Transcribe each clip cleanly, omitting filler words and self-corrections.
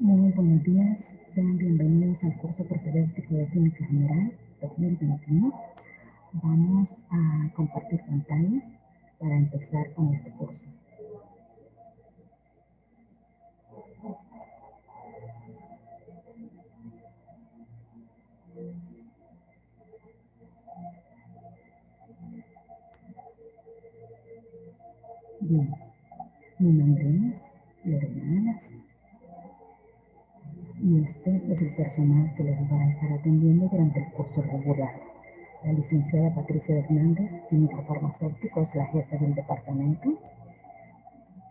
Muy buenos días, sean bienvenidos al curso propedéutico de Química General 2021. Vamos a compartir pantalla para empezar con este curso. Bien, mi nombre es Lorena Alas y este es el personal que les va a estar atendiendo durante el curso regular. La licenciada Patricia Hernández, químico farmacéutico, es la jefa del departamento.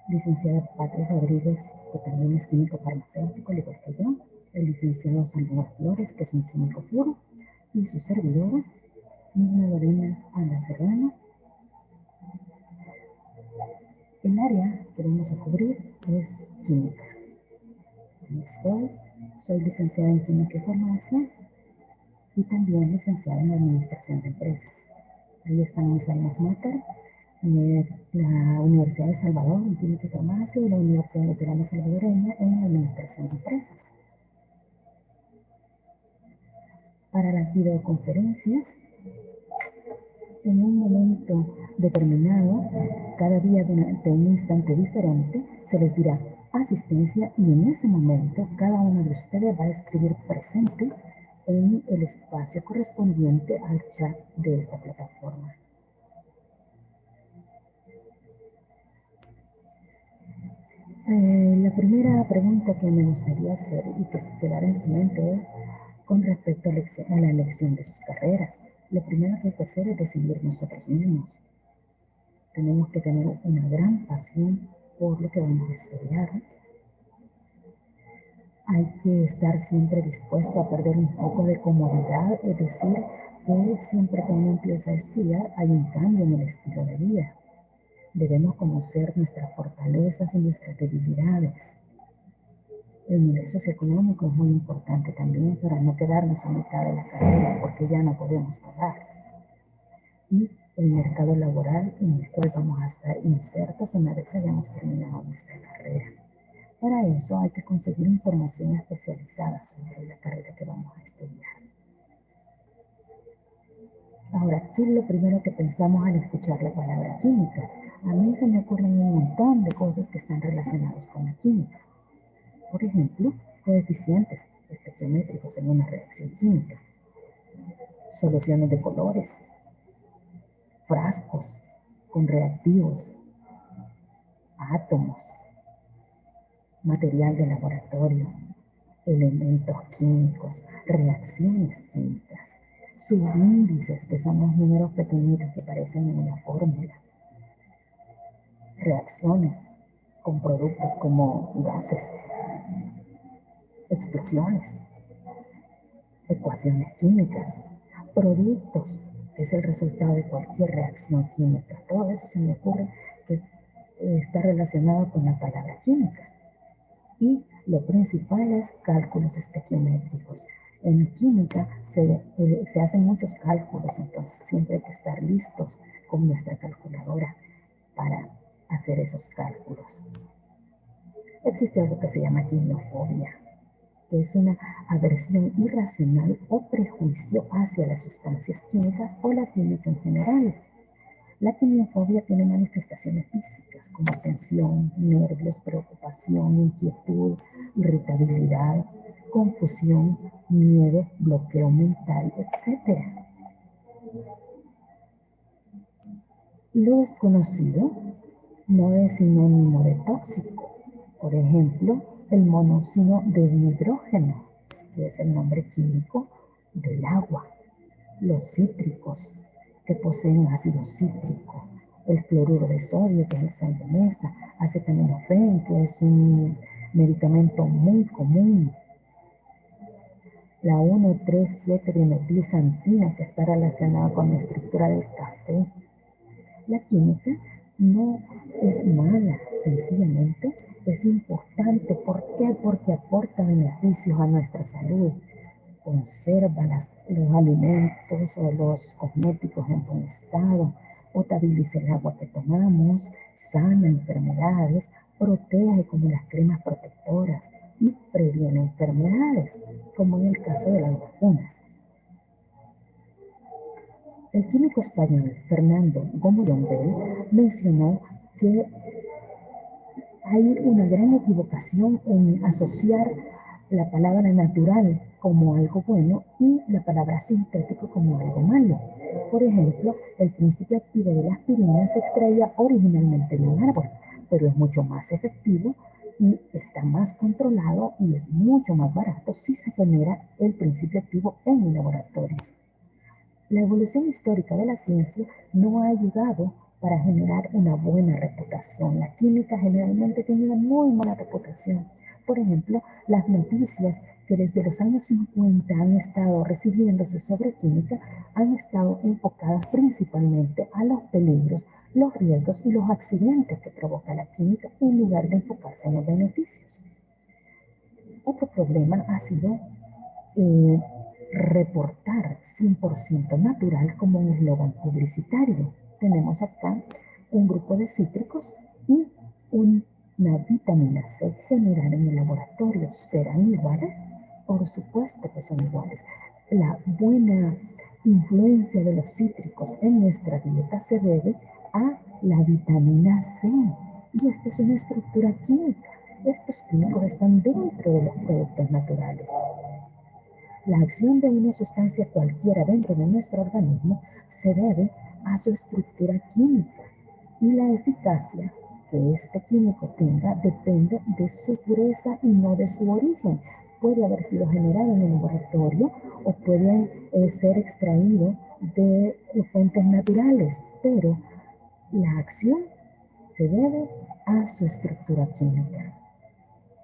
Licenciada Patricia Rodríguez, que también es químico farmacéutico, al igual que yo. El licenciado Salvador Flores, que es un químico puro. Y su servidora, Mirna Lorena Ana Serrano. El área que vamos a cubrir es química. Soy licenciada en química y farmacia y también licenciada en administración de empresas. Ahí están mis almas mater, la Universidad de Salvador en química y farmacia y la Universidad Luterana Salvadoreña en administración de empresas. Para las videoconferencias, en un momento determinado, cada día durante un instante diferente, se les dirá asistencia y en ese momento cada uno de ustedes va a escribir presente en el espacio correspondiente al chat de esta plataforma. La primera pregunta que me gustaría hacer y que se quedara en su mente es con respecto a la elección de sus carreras. Lo primero que hay que hacer es decidir nosotros mismos. Tenemos que tener una gran pasión por lo que vamos a estudiar. Hay que estar siempre dispuesto a perder un poco de comodidad, es decir, que siempre que uno empieza a estudiar hay un cambio en el estilo de vida. Debemos conocer nuestras fortalezas y nuestras debilidades. El nivel socioeconómico es muy importante también para no quedarnos a mitad de la carrera porque ya no podemos pagar. Y el mercado laboral en el cual vamos a estar insertos una vez hayamos terminado nuestra carrera. Para eso hay que conseguir información especializada sobre la carrera que vamos a estudiar. Ahora, ¿qué es lo primero que pensamos al escuchar la palabra química? A mí se me ocurren un montón de cosas que están relacionadas con la química. Por ejemplo, coeficientes estequiométricos en una reacción química, soluciones de colores, frascos con reactivos, átomos, material de laboratorio, elementos químicos, reacciones químicas, subíndices, que son los números pequeñitos que aparecen en una fórmula, reacciones con productos como gases, explosiones, ecuaciones químicas, productos, que es el resultado de cualquier reacción química. Todo eso se me ocurre que está relacionado con la palabra química. Y lo principal es cálculos estequiométricos. En química se hacen muchos cálculos, entonces siempre hay que estar listos con nuestra calculadora para hacer esos cálculos. Existe algo que se llama quimiofobia, que es una aversión irracional o prejuicio hacia las sustancias químicas o la química en general. La quimiofobia tiene manifestaciones físicas como tensión, nervios, preocupación, inquietud, irritabilidad, confusión, miedo, bloqueo mental, etc. Lo desconocido no es sinónimo de tóxico. Por ejemplo, el monóxido de hidrógeno, que es el nombre químico del agua. Los cítricos, que poseen ácido cítrico. El cloruro de sodio, que es el sal de mesa. Acetaminofén, que es un medicamento muy común. La 1,3,7-dimetilxantina, que está relacionada con la estructura del café. La química no es mala, sencillamente es importante. ¿Por qué? Porque aporta beneficios a nuestra salud. Conserva los alimentos o los cosméticos en buen estado, potabiliza el agua que tomamos, sana enfermedades, protege como las cremas protectoras, y previene enfermedades, como en el caso de las vacunas. El químico español Fernando Gómez Llombel mencionó que hay una gran equivocación en asociar la palabra natural como algo bueno y la palabra sintético como algo malo. Por ejemplo, el principio activo de la aspirina se extraía originalmente de un árbol, pero es mucho más efectivo y está más controlado y es mucho más barato si se genera el principio activo en un laboratorio. La evolución histórica de la ciencia no ha ayudado para generar una buena reputación. La química generalmente tiene una muy mala reputación. Por ejemplo, las noticias que desde los años 50 han estado recibiéndose sobre química han estado enfocadas principalmente a los peligros, los riesgos y los accidentes que provoca la química en lugar de enfocarse en los beneficios. Otro problema ha sido eh, reportar 100% natural como un eslogan publicitario. Tenemos acá un grupo de cítricos y una vitamina C generada en el laboratorio. ¿Serán iguales? Por supuesto que son iguales. La buena influencia de los cítricos en nuestra dieta se debe a la vitamina C. Y esta es una estructura química. Estos químicos están dentro de los productos naturales. La acción de una sustancia cualquiera dentro de nuestro organismo se debe a su estructura química y la eficacia que este químico tenga depende de su pureza y no de su origen. Puede haber sido generado en el laboratorio o puede ser extraído de fuentes naturales, pero la acción se debe a su estructura química.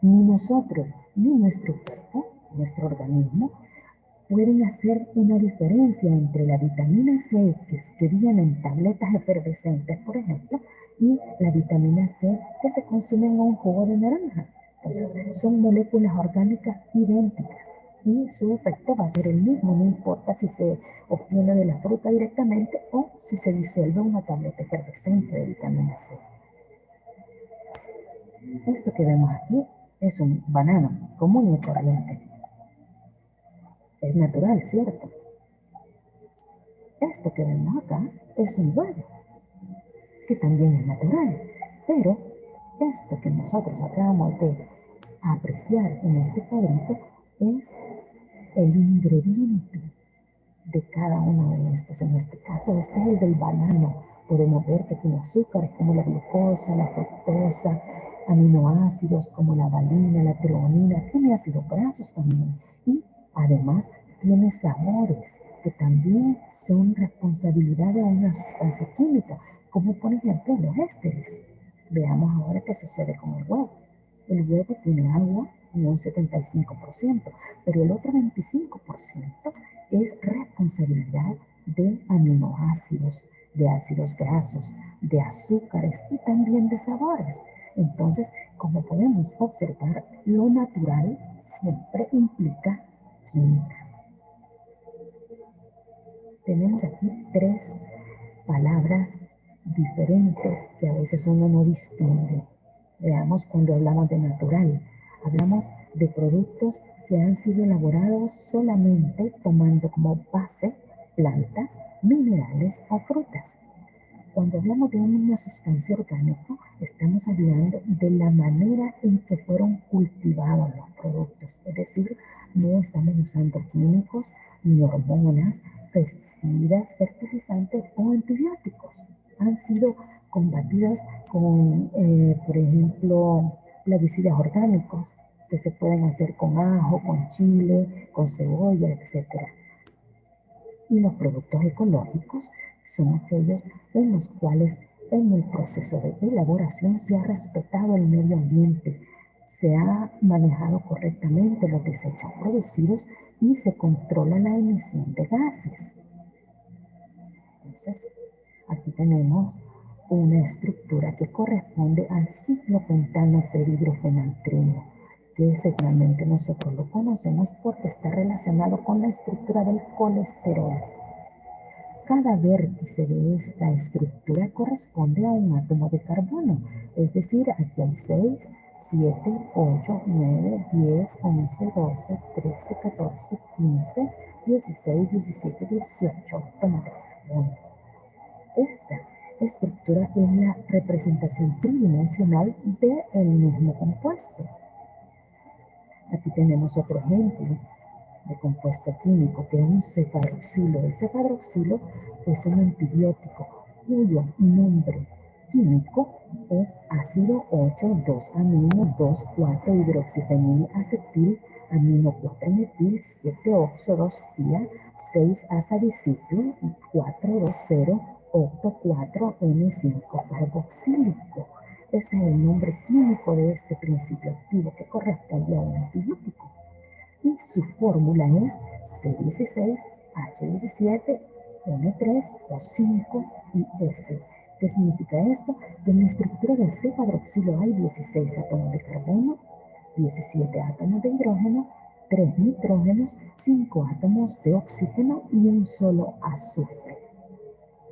Ni nosotros ni nuestro cuerpo, nuestro organismo, pueden hacer una diferencia entre la vitamina C que viene en tabletas efervescentes, por ejemplo, y la vitamina C que se consume en un jugo de naranja. Entonces, son moléculas orgánicas idénticas y su efecto va a ser el mismo, no importa si se obtiene de la fruta directamente o si se disuelve en una tableta efervescente de vitamina C. Esto que vemos aquí es un banano común y corriente. Es natural, ¿cierto? Esto que vemos acá es un huevo, que también es natural, pero esto que nosotros acabamos de apreciar en este cuadrito es el ingrediente de cada uno de estos. En este caso, este es el del banano. Podemos ver que tiene azúcares como la glucosa, la fructosa, aminoácidos como la valina, la treonina, tiene ácidos grasos también y además tiene sabores que también son responsabilidad de una sustancia química, como por ejemplo los ésteres. Veamos ahora qué sucede con el huevo. El huevo tiene agua en un 75%, pero el otro 25% es responsabilidad de aminoácidos, de ácidos grasos, de azúcares y también de sabores. Entonces, como podemos observar, lo natural siempre implica química. Tenemos aquí tres palabras diferentes que a veces uno no distingue. Veamos cuando hablamos de natural. Hablamos de productos que han sido elaborados solamente tomando como base plantas, minerales o frutas. Cuando hablamos de una sustancia orgánica, estamos hablando de la manera en que fueron cultivados los productos. Es decir, no estamos usando químicos, ni hormonas, pesticidas, fertilizantes o antibióticos. Han sido combatidas con, por ejemplo, plaguicidas orgánicos que se pueden hacer con ajo, con chile, con cebolla, etc. Y los productos ecológicos son aquellos en los cuales en el proceso de elaboración se ha respetado el medio ambiente, se ha manejado correctamente los desechos producidos y se controla la emisión de gases. Entonces, aquí tenemos una estructura que corresponde al ciclopentano peridrofenantrino, que seguramente nosotros lo conocemos porque está relacionado con la estructura del colesterol. Cada vértice de esta estructura corresponde a un átomo de carbono, es decir, aquí hay 6, 7, 8, 9, 10, 11, 12, 13, 14, 15, 16, 17, 18 átomos de carbono. Esta estructura es la representación tridimensional del mismo compuesto. Aquí tenemos otro ejemplo de compuesto químico, que es un cefadroxilo. El cefadroxilo es un antibiótico cuyo nombre químico es ácido 8,2-amino 2,4-hidroxifenilacetil amino 4-metil 7-oxo-2-tía 6-azadiciclo 4,2,0-octo-4-N5-carboxílico. Ese es el nombre químico de este principio activo que corresponde a un antibiótico. Y su fórmula es C16H17, N3, O5 y S. ¿Qué significa esto? Que en la estructura del cefadroxilo hay 16 átomos de carbono, 17 átomos de hidrógeno, 3 nitrógenos, 5 átomos de oxígeno y un solo azufre.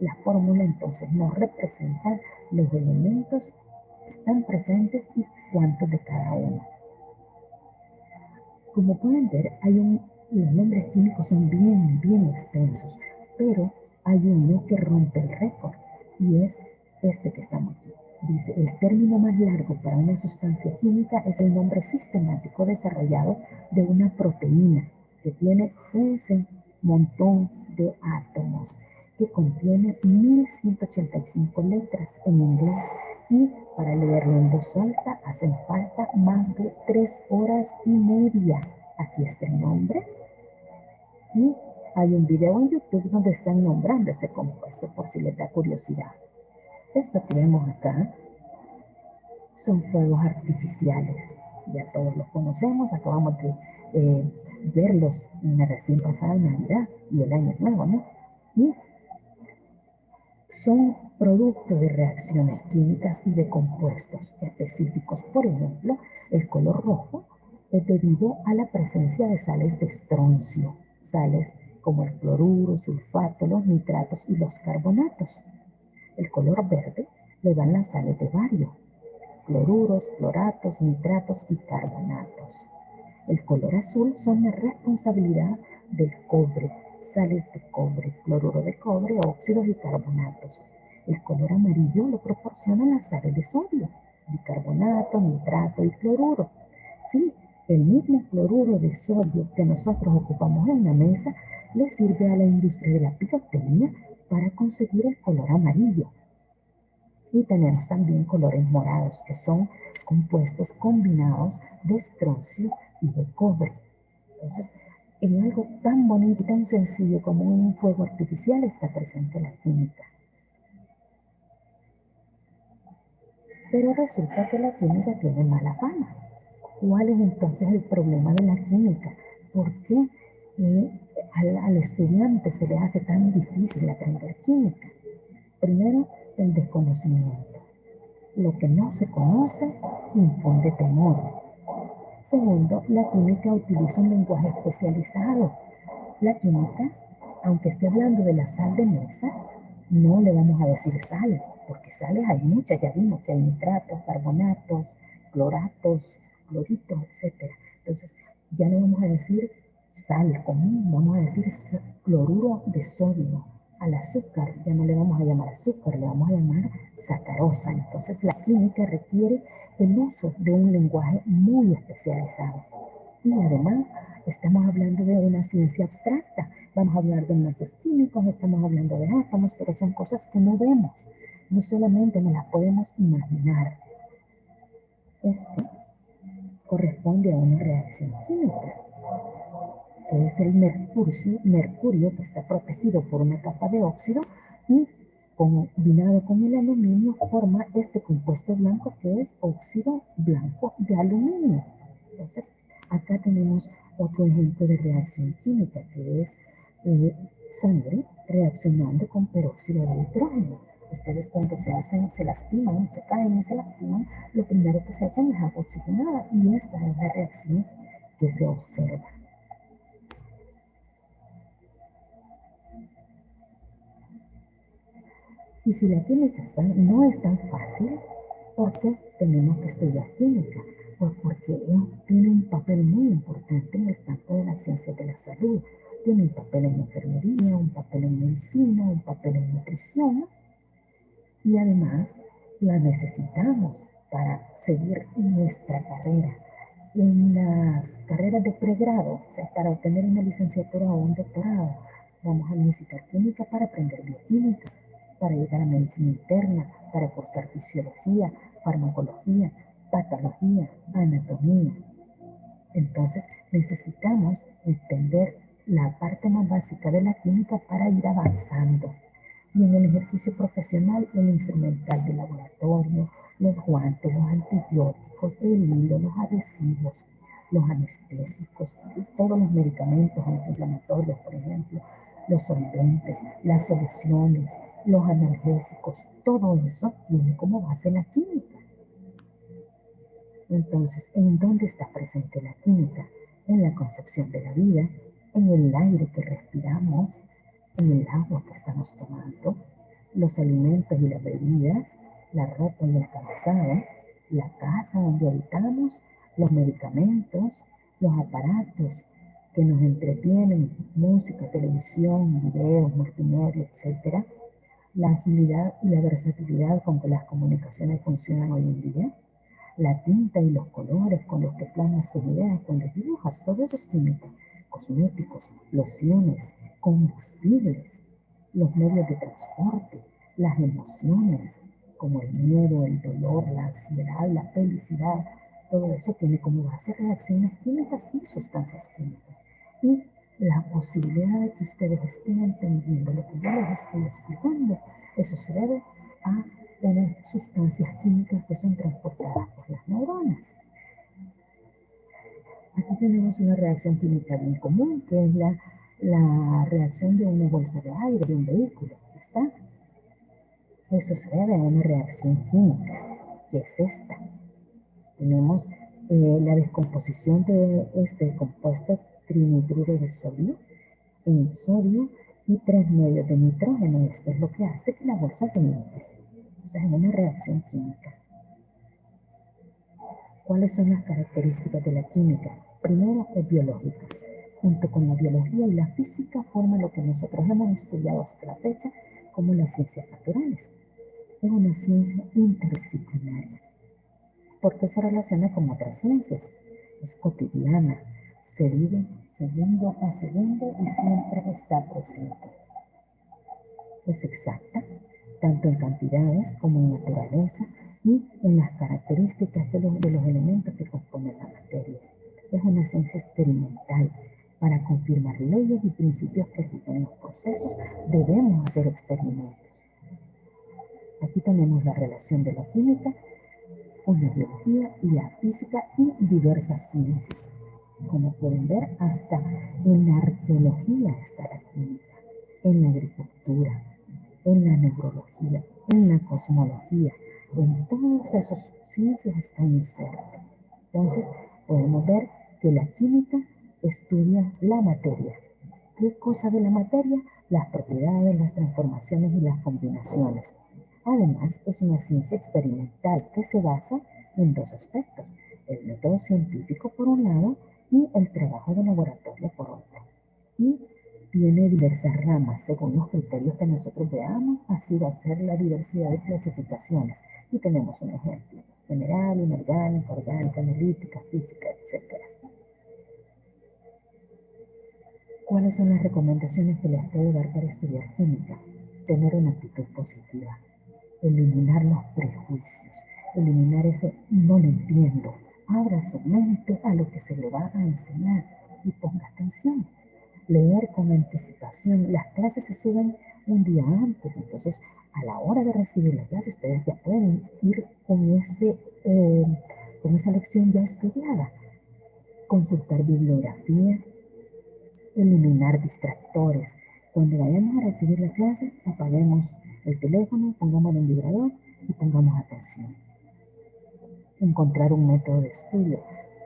La fórmula entonces nos representa los elementos que están presentes y cuántos de cada uno. Como pueden ver, los nombres químicos son bien extensos, pero hay uno que rompe el récord y es este que estamos aquí. Dice, el término más largo para una sustancia química es el nombre sistemático desarrollado de una proteína que tiene un montón de átomos, que contiene 1185 letras en inglés, y para leerlo en voz alta hacen falta más de 3 horas y media. Aquí está el nombre y hay un video en YouTube donde están nombrando ese compuesto por si les da curiosidad. Esto que vemos acá son fuegos artificiales. Ya todos los conocemos, acabamos de verlos en la recién pasada Navidad y el Año Nuevo, ¿no? Y son producto de reacciones químicas y de compuestos específicos. Por ejemplo, el color rojo es debido a la presencia de sales de estroncio, sales como el cloruro, sulfato, los nitratos y los carbonatos. El color verde le dan las sales de bario, cloruros, cloratos, nitratos y carbonatos. El color azul son la responsabilidad del cobre, sales de cobre, cloruro de cobre, óxidos y carbonatos. El color amarillo lo proporcionan las sales de sodio, bicarbonato, nitrato y cloruro. Sí, el mismo cloruro de sodio que nosotros ocupamos en la mesa le sirve a la industria de la pirotecnia para conseguir el color amarillo. Y tenemos también colores morados, que son compuestos combinados de estroncio y de cobre. Entonces, en algo tan bonito y tan sencillo como un fuego artificial está presente la química. Pero resulta que la química tiene mala fama. ¿Cuál es entonces el problema de la química? ¿Por qué al estudiante se le hace tan difícil aprender química? Primero, el desconocimiento. Lo que no se conoce infunde temor. Segundo, la química utiliza un lenguaje especializado. La química, aunque esté hablando de la sal de mesa, no le vamos a decir sal, porque sales hay muchas, ya vimos que hay nitratos, carbonatos, cloratos, cloritos, etc. Entonces, ya no vamos a decir sal común, vamos a decir cloruro de sodio. Al azúcar ya no le vamos a llamar azúcar, le vamos a llamar sacarosa. Entonces, la química requiere el uso de un lenguaje muy especializado. Y además, estamos hablando de una ciencia abstracta. Vamos a hablar de enlaces químicos, estamos hablando de átomos, pero son cosas que no vemos. No solamente nos las podemos imaginar. Esto corresponde a una reacción química, que es el mercurio que está protegido por una capa de óxido y combinado con el aluminio forma este compuesto blanco que es óxido blanco de aluminio. Entonces, acá tenemos otro ejemplo de reacción química que es sangre reaccionando con peróxido de nitrógeno. Ustedes cuando se lastiman, se caen y se lastiman, lo primero que se echan es agua oxigenada y esta es la reacción que se observa. Y si la química no es tan fácil, ¿por qué tenemos que estudiar química? Pues porque ellos tienen un papel muy importante en el campo de las ciencias de la salud. Tienen un papel en enfermería, un papel en medicina, un papel en nutrición y además la necesitamos para seguir nuestra carrera. En las carreras de pregrado, o sea, para obtener una licenciatura o un doctorado, vamos a necesitar química para aprender bioquímica, para llegar a medicina interna, para cursar fisiología, farmacología, patología, anatomía. Entonces necesitamos entender la parte más básica de la química para ir avanzando. Y en el ejercicio profesional, el instrumental de laboratorio, los guantes, los antibióticos, el hilo, los adhesivos, los anestésicos, todos los medicamentos antiinflamatorios, por ejemplo, los solventes, las soluciones, los analgésicos, todo eso tiene como base la química. Entonces, ¿en dónde está presente la química? En la concepción de la vida, en el aire que respiramos, en el agua que estamos tomando, los alimentos y las bebidas, la ropa y el calzado, la casa donde habitamos, los medicamentos, los aparatos que nos entretienen, música, televisión, videos, multimedia, etc. La agilidad y la versatilidad con que las comunicaciones funcionan hoy en día, la tinta y los colores con los que plasmas tus ideas, con los dibujas, todo eso es química. Cosméticos, lociones, combustibles, los medios de transporte, las emociones, como el miedo, el dolor, la ansiedad, la felicidad, todo eso tiene como base reacciones químicas y sustancias químicas. Y la posibilidad de que ustedes estén entendiendo lo que yo les estoy explicando, eso se debe a unas sustancias químicas que son transportadas por las neuronas. Aquí tenemos una reacción química bien común, que es la reacción de una bolsa de aire de un vehículo. ¿Está? Eso se debe a una reacción química, que es esta. Tenemos la descomposición de este compuesto trinitruro de sodio en sodio y 3 medios de nitrógeno. Esto es lo que hace que la bolsa se infle. O sea, es una reacción química. ¿Cuáles son las características de la química? Primero, es biológica. Junto con la biología y la física forma lo que nosotros hemos estudiado hasta la fecha como las ciencias naturales. Es una ciencia interdisciplinaria porque se relaciona con otras ciencias. Es cotidiana, se vive segundo a segundo y siempre está presente. Es exacta, tanto en cantidades como en naturaleza y en las características de los elementos que componen la materia. Es una ciencia experimental. Para confirmar leyes y principios que rigen los procesos, debemos hacer experimentos. Aquí tenemos la relación de la química con la biología y la física y diversas ciencias. Como pueden ver, hasta en la arqueología está la química, en la agricultura, en la neurología, en la cosmología, en todas esas ciencias está inserto. Entonces, podemos ver que la química estudia la materia. ¿Qué cosa de la materia? Las propiedades, las transformaciones y las combinaciones. Además, es una ciencia experimental que se basa en dos aspectos: el método científico por un lado y el trabajo de laboratorio por otro. Y tiene diversas ramas según los criterios que nosotros veamos, así va a ser la diversidad de clasificaciones. Y tenemos un ejemplo: general, inorgánica, orgánica, analítica, física, etc. ¿Cuáles son las recomendaciones que les puedo dar para estudiar química? Tener una actitud positiva, eliminar los prejuicios, eliminar ese no lo entiendo. Abra su mente a lo que se le va a enseñar y ponga atención. Leer con anticipación. Las clases se suben un día antes, entonces a la hora de recibir la clase ustedes ya pueden ir con esa lección ya estudiada. Consultar bibliografía, eliminar distractores. Cuando vayamos a recibir la clase, apaguemos el teléfono, pongámoslo en vibrador y pongamos atención. Encontrar un método de estudio.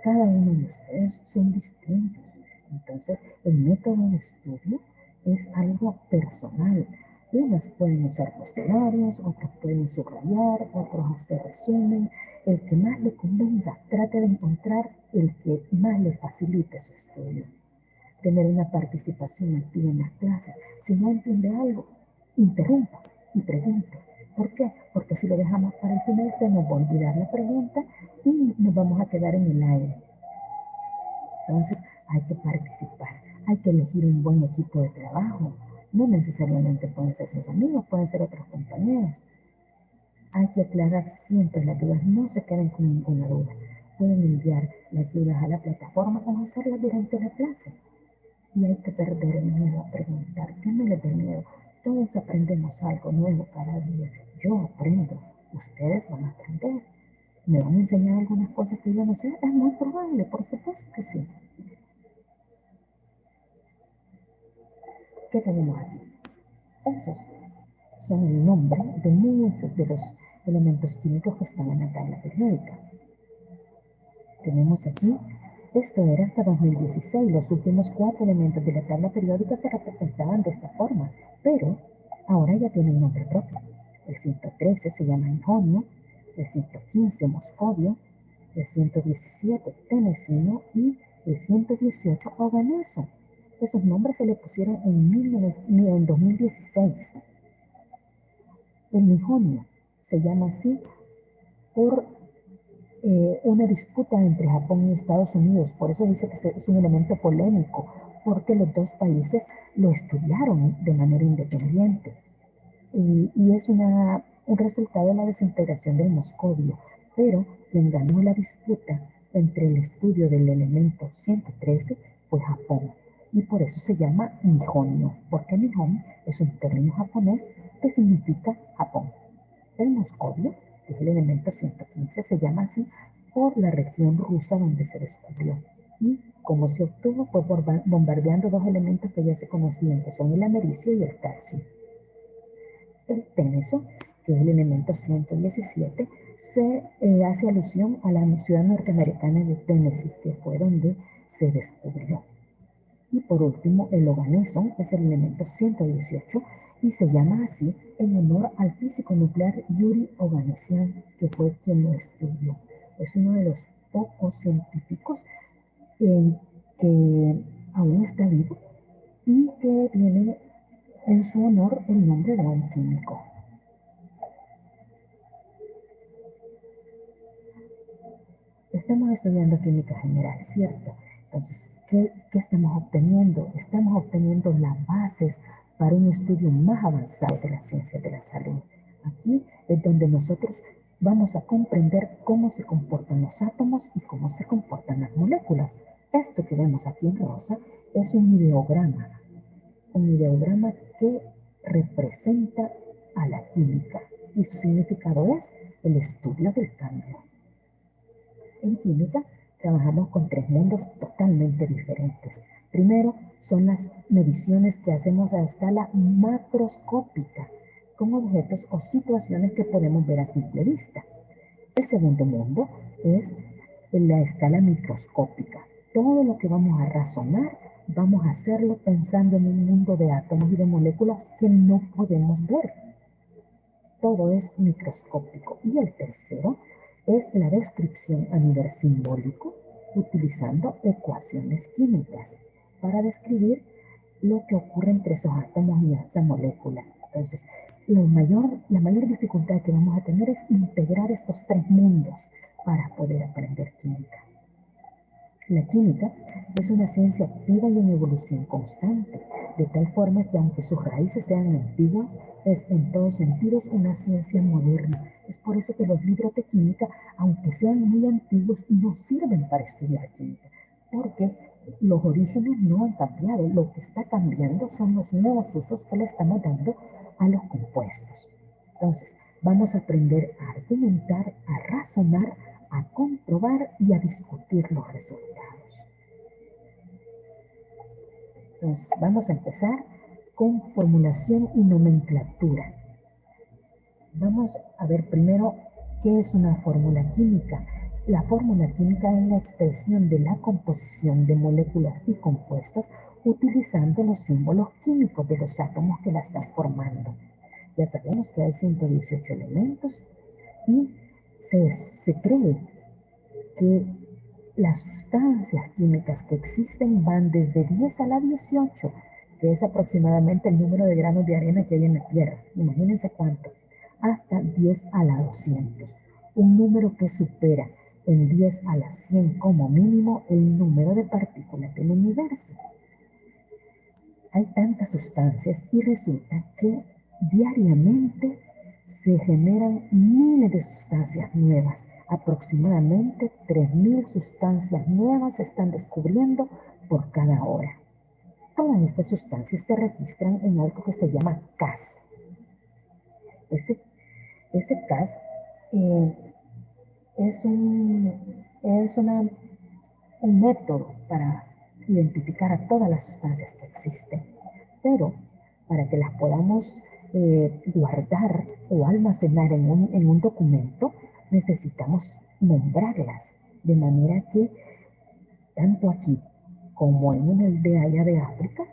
Cada uno de ustedes son distintos. Entonces, el método de estudio es algo personal. Unos pueden usar cuestionarios, otros pueden subrayar, otros hacer resumen. El que más le convenga, trate de encontrar el que más le facilite su estudio. Tener una participación activa en las clases. Si no entiende algo, interrumpa y pregunte. ¿Por qué? Porque si lo dejamos para el final se nos va a olvidar la pregunta y nos vamos a quedar en el aire. Entonces hay que participar, hay que elegir un buen equipo de trabajo. No necesariamente pueden ser sus amigos, pueden ser otros compañeros. Hay que aclarar siempre las dudas, no se queden con ninguna duda. Pueden enviar las dudas a la plataforma o hacerlas durante la clase. Y hay que perder el miedo a preguntar, que no les dé miedo. Todos aprendemos algo nuevo cada día. Yo aprendo, ustedes van a aprender. ¿Me van a enseñar algunas cosas que yo no sé? Es muy probable, por supuesto que sí. ¿Qué tenemos aquí? Esos son el nombre de muchos de los elementos químicos que están en la tabla periódica. Tenemos aquí, esto era hasta 2016, los últimos 4 elementos de la tabla periódica se representaban de esta forma, pero ahora ya tienen nombre propio. El 113 se llama injonio, el 115 moscovio, el 117 tenesino y el 118 oganeso. Esos nombres se le pusieron en 2016. El nijonio se llama así por una disputa entre Japón y Estados Unidos. Por eso dice que es un elemento polémico, porque los dos países lo estudiaron de manera independiente. Y es un resultado de la desintegración del moscovio. Pero quien ganó la disputa entre el estudio del elemento 113 fue Japón. Y por eso se llama nijonio, porque nihon es un término japonés que significa Japón. El moscovio, que es el elemento 115, se llama así por la región rusa donde se descubrió. Y como se obtuvo fue bombardeando dos elementos que ya se conocían, que son el americio y el calcio. El teneso, que es el elemento 117, se hace alusión a la ciudad norteamericana de Tennessee, que fue donde se descubrió. Y por último, el oganeso es el elemento 118 y se llama así en honor al físico nuclear Yuri Oganesian, que fue quien lo estudió. Es uno de los pocos científicos que aún está vivo y que tiene en su honor el nombre de un químico. Estamos estudiando química general, ¿cierto? Entonces, ¿qué estamos obteniendo? Estamos obteniendo las bases para un estudio más avanzado de la ciencia de la salud. Aquí es donde nosotros vamos a comprender cómo se comportan los átomos y cómo se comportan las moléculas. Esto que vemos aquí en rosa es un ideograma que representa a la química y su significado es el estudio del cambio. En química trabajamos con 3 mundos totalmente diferentes. Primero son las mediciones que hacemos a escala macroscópica, con objetos o situaciones que podemos ver a simple vista. El segundo mundo es la escala microscópica. Todo lo que vamos a razonar, vamos a hacerlo pensando en un mundo de átomos y de moléculas que no podemos ver. Todo es microscópico. Y el tercero es la descripción a nivel simbólico, utilizando ecuaciones químicas para describir lo que ocurre entre esos átomos y esa molécula. Entonces, la mayor dificultad que vamos a tener es integrar estos 3 mundos para poder aprender química. La química es una ciencia activa y en evolución constante, de tal forma que aunque sus raíces sean antiguas, es en todos sentidos una ciencia moderna. Es por eso que los libros de química, aunque sean muy antiguos, no sirven para estudiar química, porque los orígenes no han cambiado. Lo que está cambiando son los nuevos usos que le estamos dando a los compuestos. Entonces, vamos a aprender a argumentar, a razonar, a comprobar y a discutir los resultados. Entonces, vamos a empezar con formulación y nomenclatura. Vamos a ver primero qué es una fórmula química. La fórmula química es la expresión de la composición de moléculas y compuestos utilizando los símbolos químicos de los átomos que la están formando. Ya sabemos que hay 118 elementos y se cree que las sustancias químicas que existen van desde 10 a la 18, que es aproximadamente el número de granos de arena que hay en la Tierra. Imagínense cuánto. Hasta 10 a la 200. Un número que supera en 10 a la 100 como mínimo el número de partículas del universo. Hay tantas sustancias y resulta que diariamente se generan miles de sustancias nuevas. Aproximadamente 3.000 sustancias nuevas se están descubriendo por cada hora. Todas estas sustancias se registran en algo que se llama CAS. Ese CAS es un método para identificar a todas las sustancias que existen, pero para que las podamos guardar o almacenar en un documento, necesitamos nombrarlas, de manera que tanto aquí como en una aldea allá de África,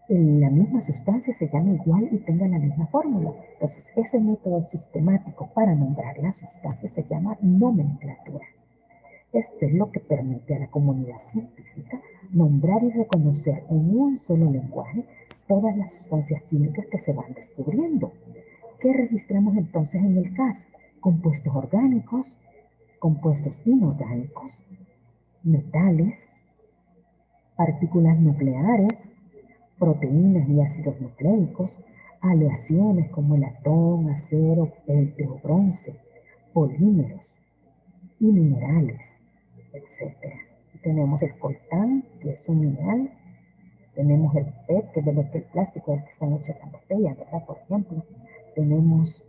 la misma sustancia se llama igual y tenga la misma fórmula. Entonces, ese método sistemático para nombrar las sustancias se llama nomenclatura. Esto es lo que permite a la comunidad científica nombrar y reconocer en un solo lenguaje todas las sustancias químicas que se van descubriendo. ¿Qué registramos entonces en el CAS? Compuestos orgánicos, compuestos inorgánicos, metales, partículas nucleares, proteínas y ácidos nucleicos, aleaciones como el latón, acero, peltre o bronce, polímeros y minerales, etc. Tenemos el coltán, que es un mineral. Tenemos el PET, que es el plástico del que están hechas las botellas, ¿verdad? Por ejemplo. Tenemos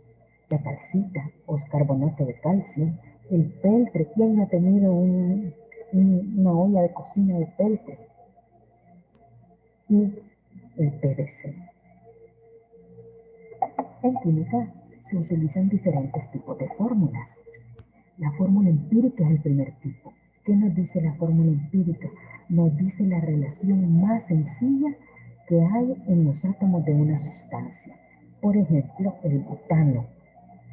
la calcita o carbonato de calcio. El peltre, ¿quién ha tenido una olla de cocina de peltre? Y el PVC. En química se utilizan diferentes tipos de fórmulas. La fórmula empírica es el primer tipo. ¿Qué nos dice la fórmula empírica? Nos dice la relación más sencilla que hay en los átomos de una sustancia. Por ejemplo, el butano.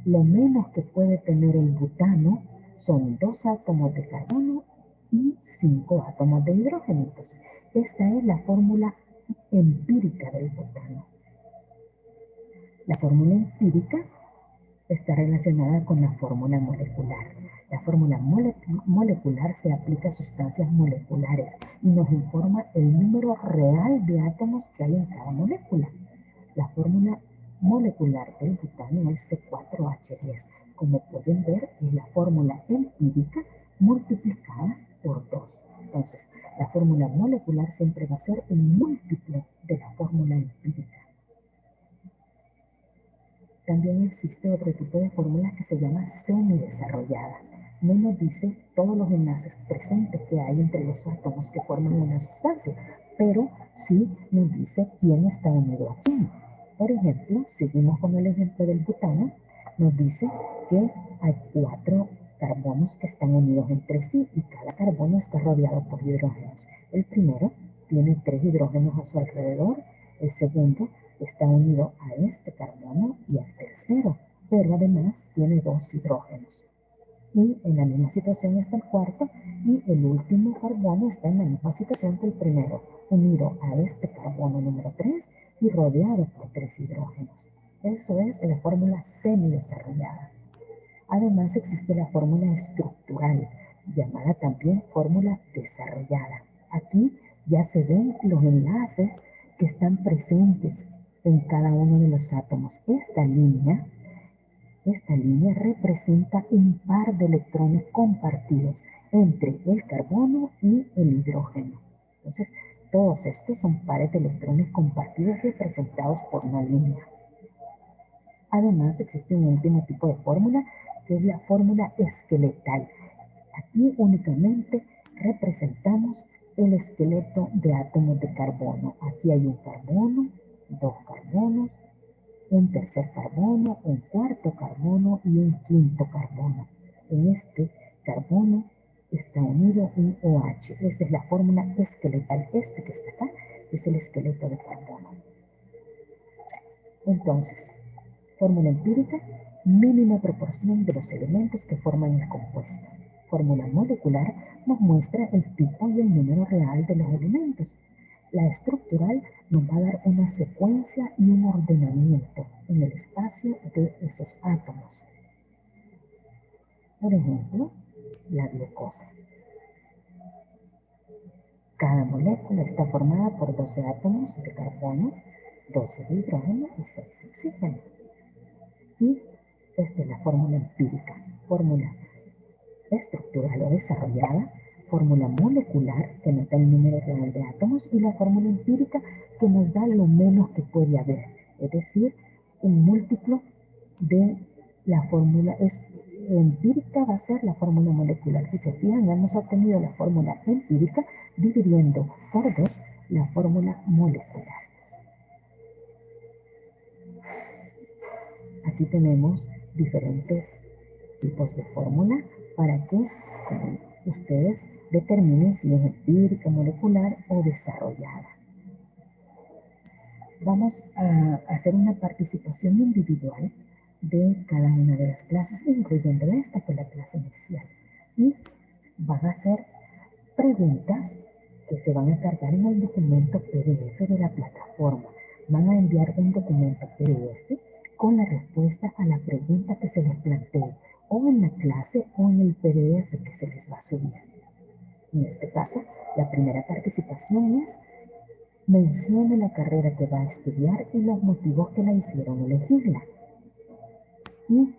Lo menos que puede tener el butano son 2 átomos de carbono y 5 átomos de hidrógeno. Entonces, esta es la fórmula empírica del butano. La fórmula empírica está relacionada con la fórmula molecular. La fórmula molecular se aplica a sustancias moleculares y nos informa el número real de átomos que hay en cada molécula. La fórmula molecular del butano es C4H10. Como pueden ver, es la fórmula empírica multiplicada por 2. Entonces, la fórmula molecular siempre va a ser un múltiplo de la fórmula empírica. También existe otro tipo de fórmula que se llama semidesarrollada. No nos dice todos los enlaces presentes que hay entre los átomos que forman una sustancia, pero sí nos dice quién está unido a quién. Por ejemplo, seguimos con el ejemplo del butano, nos dice que hay 4 carbonos que están unidos entre sí y cada carbono está rodeado por hidrógenos. El primero tiene 3 hidrógenos a su alrededor, el segundo está unido a este carbono y al tercero, pero además tiene 2 hidrógenos. Y en la misma situación está el cuarto y el último carbono está en la misma situación que el primero, unido a este carbono número 3 y rodeado por 3 hidrógenos. Eso es la fórmula semidesarrollada. Además existe la fórmula estructural, llamada también fórmula desarrollada. Aquí ya se ven los enlaces que están presentes en cada uno de los átomos. Esta línea representa un par de electrones compartidos entre el carbono y el hidrógeno. Entonces, todos estos son pares de electrones compartidos representados por una línea. Además, existe un último tipo de fórmula, que es la fórmula esqueletal. Aquí únicamente representamos el esqueleto de átomos de carbono. Aquí hay un carbono, 2 carbonos, un tercer carbono, un cuarto carbono y un quinto carbono. En este carbono está unido un OH. Esa es la fórmula esqueletal. Este que está acá es el esqueleto de carbono. Entonces, fórmula empírica, mínima proporción de los elementos que forman el compuesto. Fórmula molecular nos muestra el tipo y el número real de los elementos. La estructural nos va a dar una secuencia y un ordenamiento en el espacio de esos átomos. Por ejemplo, la glucosa. Cada molécula está formada por 12 átomos de carbono, 12 de hidrógeno y 6 de oxígeno. Y esta es la fórmula empírica, fórmula estructural o desarrollada, fórmula molecular que nos da el número real de átomos y la fórmula empírica que nos da lo menos que puede haber, es decir, un múltiplo de la fórmula empírica va a ser la fórmula molecular. Si se fijan, hemos obtenido la fórmula empírica dividiendo por 2 la fórmula molecular. Aquí tenemos diferentes tipos de fórmula para que ustedes determinen si es empírica, molecular o desarrollada. Vamos a hacer una participación individual de cada una de las clases, incluyendo esta que es la clase inicial. Y van a hacer preguntas que se van a cargar en el documento PDF de la plataforma. Van a enviar un documento PDF con la respuesta a la pregunta que se les plantee, o en la clase o en el PDF que se les va a subir. En este caso, la primera participación es: mencione la carrera que va a estudiar y los motivos que la hicieron elegirla. Y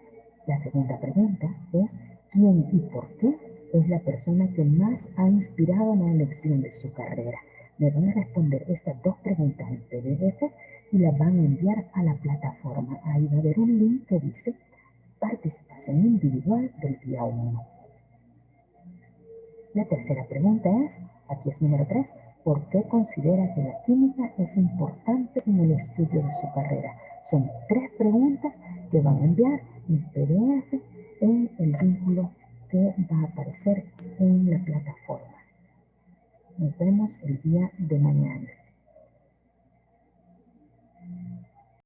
la segunda pregunta es: ¿quién y por qué es la persona que más ha inspirado en la elección de su carrera? Me van a responder estas dos preguntas en PDF y las van a enviar a la plataforma. Ahí va a haber un link que dice participación individual del día 1. La tercera pregunta es, aquí es número 3, ¿por qué considera que la química es importante en el estudio de su carrera? Son 3 preguntas que van a enviar en PDF en el vínculo que va a aparecer en la plataforma. Nos vemos el día de mañana.